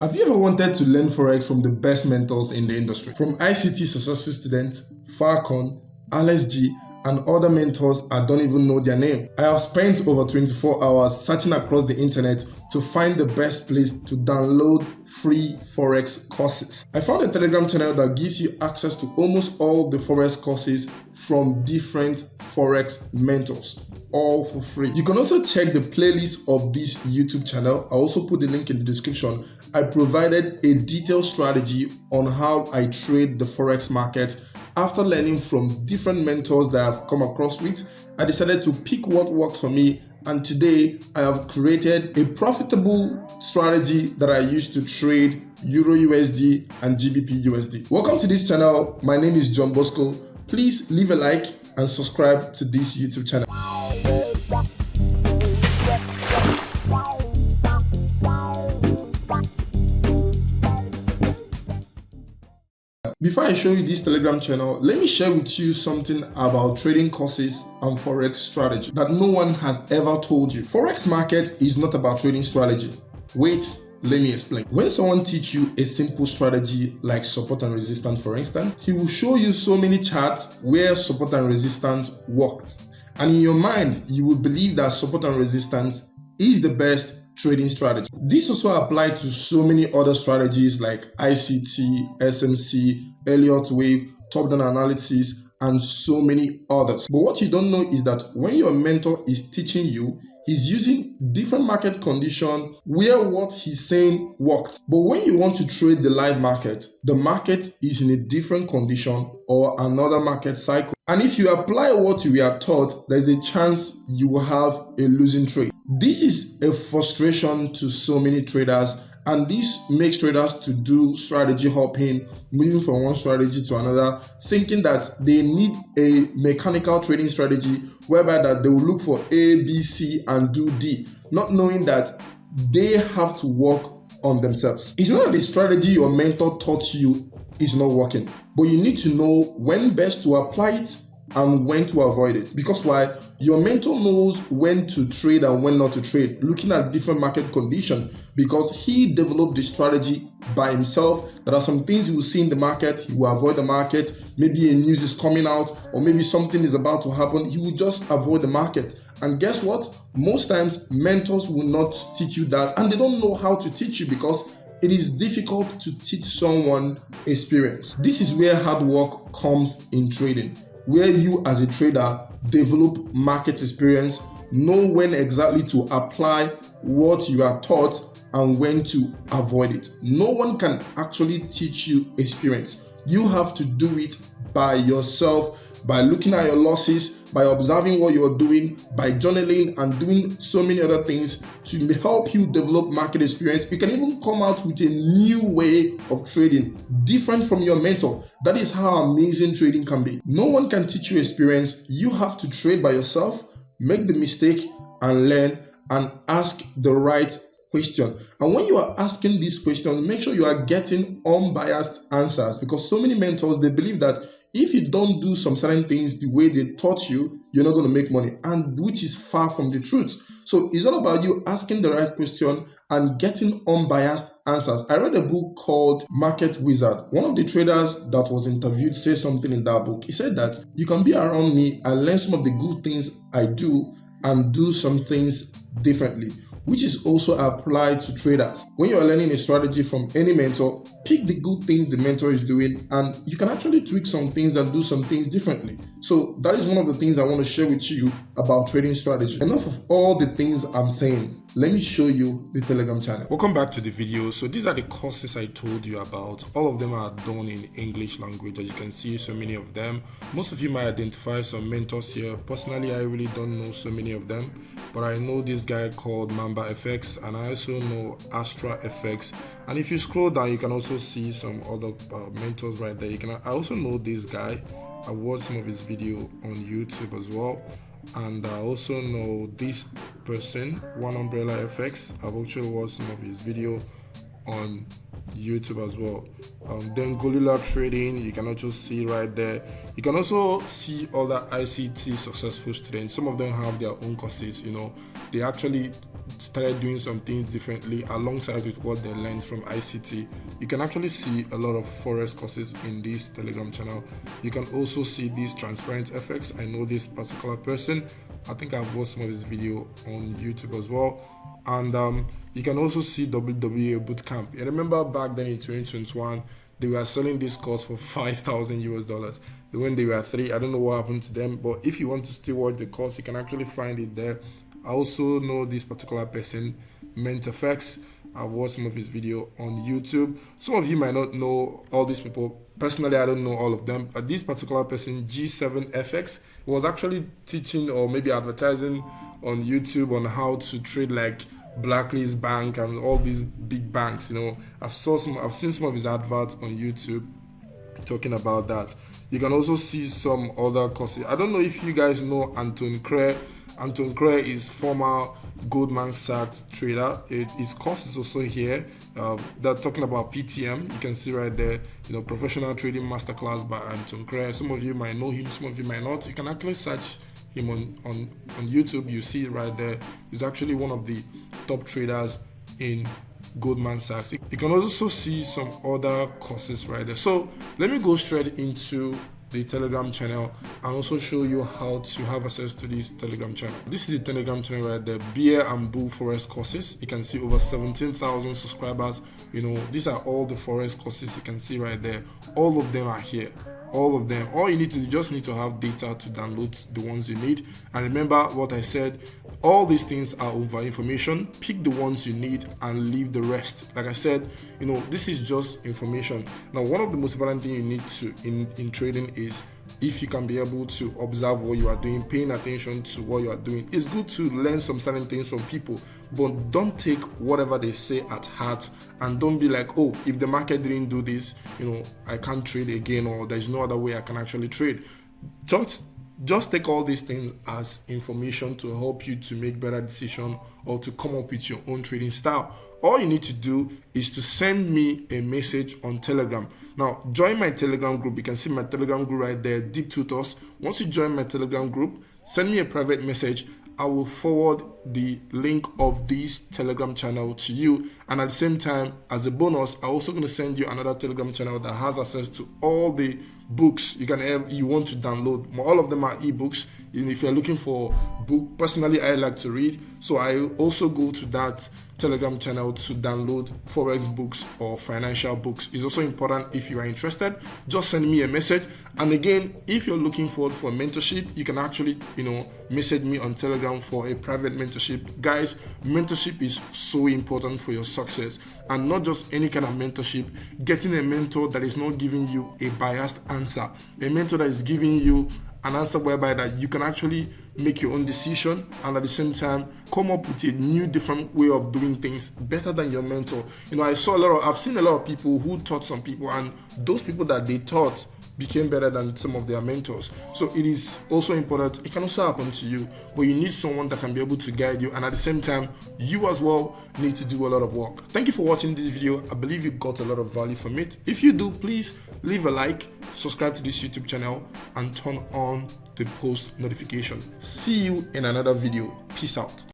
Have you ever wanted to learn Forex from the best mentors in the industry? From ICT Successful Student, Falcon, LSG, and other mentors I don't even know their name. I have spent over 24 hours searching across the internet to find the best place to download free Forex courses. I found a Telegram channel that gives you access to almost all the Forex courses from different Forex mentors, all for free. You can also check the playlist of this YouTube channel. I also put the link in the description. I provided a detailed strategy on how I trade the Forex market. After learning from different mentors that I've come across with, I decided to pick what works for me, and today I have created a profitable strategy that I use to trade Euro USD and GBP USD. Welcome to this channel. My name is John Bosco. Please leave a like and subscribe to this YouTube channel. Before I show you this Telegram channel, let me share with you something about trading courses and Forex strategy that no one has ever told you. Forex market is not about trading strategy. Wait, let me explain. When someone teaches you a simple strategy like support and resistance, for instance, he will show you so many charts where support and resistance worked. And in your mind, you will believe that support and resistance is the best trading strategy. This also applies to so many other strategies like ICT, SMC, Elliott wave, top-down analysis, and so many others. But what you don't know is that when your mentor is teaching you, he's using different market conditions where what he's saying worked. But when you want to trade the live market, the market is in a different condition or another market cycle. And if you apply what you are taught, there's a chance you will have a losing trade. This is a frustration to so many traders, and this makes traders to do strategy hopping, moving from one strategy to another, thinking that they need a mechanical trading strategy whereby that they will look for A, B, C, and do D, not knowing that they have to work on themselves. It's not that the strategy your mentor taught you is not working, but you need to know when best to apply it and when to avoid it. Because why? Your mentor knows when to trade and when not to trade, looking at different market conditions, because he developed the strategy by himself. There are some things he will see in the market, he will avoid the market. Maybe a news is coming out, or maybe something is about to happen, he will just avoid the market. And guess what? Most times mentors will not teach you that, and they don't know how to teach you because it is difficult to teach someone experience. This is where hard work comes in trading, where you as a trader develop market experience, know when exactly to apply what you are taught and when to avoid it. No one can actually teach you experience. You have to do it by yourself, by looking at your losses, by observing what you're doing, by journaling and doing so many other things to help you develop market experience. You can even come out with a new way of trading, different from your mentor. That is how amazing trading can be. No one can teach you experience. You have to trade by yourself, make the mistake and learn, and ask the right question. And when you are asking these questions, make sure you are getting unbiased answers, because so many mentors, they believe that if you don't do some certain things the way they taught you, you're not going to make money, and which is far from the truth. So it's all about you asking the right question and getting unbiased answers. I read a book called Market Wizard. One of the traders that was interviewed said something in that book. He said that you can be around me and learn some of the good things I do and do some things differently, which is also applied to traders. When you are learning a strategy from any mentor, pick the good thing the mentor is doing, and you can actually tweak some things and do some things differently. So that is one of the things I want to share with you about trading strategy. Enough of all the things I'm saying. Let me show you the Telegram channel. Welcome back to the video. So these are the courses I told you about. All of them are done in English language. As you can see, so many of them. Most of you might identify some mentors here. Personally, I really don't know so many of them, but I know this guy called Mamba FX, and I also know Astra FX. And if you scroll down, you can also see some other mentors right there. I also know this guy. I watched some of his video on YouTube as well. And I also know this person, One Umbrella FX. I've actually watched some of his video on YouTube as well. Then Gorilla Trading, you can also see right there. You can also see other ICT successful students. Some of them have their own courses. They actually started doing some things differently alongside with what they learned from ICT. You can actually see a lot of Forex courses in this Telegram channel. You can also see these transparent effects. I know this particular person. I think I've watched some of his video on YouTube as well. And you can also see WWA Bootcamp. I remember back then in 2021, they were selling this course for $5,000 US. When they were 3, I don't know what happened to them. But if you want to still watch the course, you can actually find it there. I also know this particular person, MentorFX. I've watched some of his video on YouTube. Some of you might not know all these people. Personally, I don't know all of them. This particular person, G7FX, was actually teaching or maybe advertising on YouTube on how to trade like Blacklist Bank and all these big banks. I've seen some of his adverts on YouTube talking about that. You can also see some other courses. I don't know if you guys know Anton Kre. Anton Kre is former Goldman Sachs trader. His course is also here. They're talking about PTM. You can see right there, Professional Trading Masterclass by Anton Kre. Some of you might know him, some of you might not. You can actually search him on YouTube. You see it right there. He's actually one of the top traders in Goldman Sachs. You can also see some other courses right there. So let me go straight into the Telegram channel and also show you how to have access to this Telegram channel. This is the Telegram channel right there, Beer and Bull Forex courses. You can see over 17,000 subscribers. These are all the Forex courses you can see right there. All of them are here. All of them. All you need to do, just need to have data to download the ones you need. And remember what I said, all these things are over information. Pick the ones you need and leave the rest. Like I said, this is just information. Now, one of the most important things you need to in trading is if you can be able to observe what you are doing, paying attention to what you are doing. It's good to learn some certain things from people, but don't take whatever they say at heart, and don't be like, oh, if the market didn't do this, I can't trade again, or there's no other way I can actually trade. Just take all these things as information to help you to make better decisions or to come up with your own trading style. All you need to do is to send me a message on Telegram. Now, join my Telegram group. You can see my Telegram group right there, Deep Tutors. Once you join my Telegram group, send me a private message. I will forward the link of this Telegram channel to you. And at the same time, as a bonus, I'm also going to send you another Telegram channel that has access to all the books you want to download. All of them are ebooks. If you're looking for book, personally, I like to read. So I also go to that Telegram channel to download Forex books or financial books. It's also important if you are interested. Just send me a message. And again, if you're looking for mentorship, you can actually, message me on Telegram for a private mentorship. Guys, mentorship is so important for your success, and not just any kind of mentorship. Getting a mentor that is not giving you a biased answer, a mentor that is giving you an answer whereby that you can actually make your own decision and at the same time come up with a new different way of doing things better than your mentor. I've seen a lot of people who taught some people, and those people that they taught became better than some of their mentors. So it is also important. It can also happen to you, but you need someone that can be able to guide you, and at the same time, you as well need to do a lot of work. Thank you for watching this video. I believe you got a lot of value from it. If you do, please leave a like, subscribe to this YouTube channel, and turn on the post notification. See you in another video. Peace out.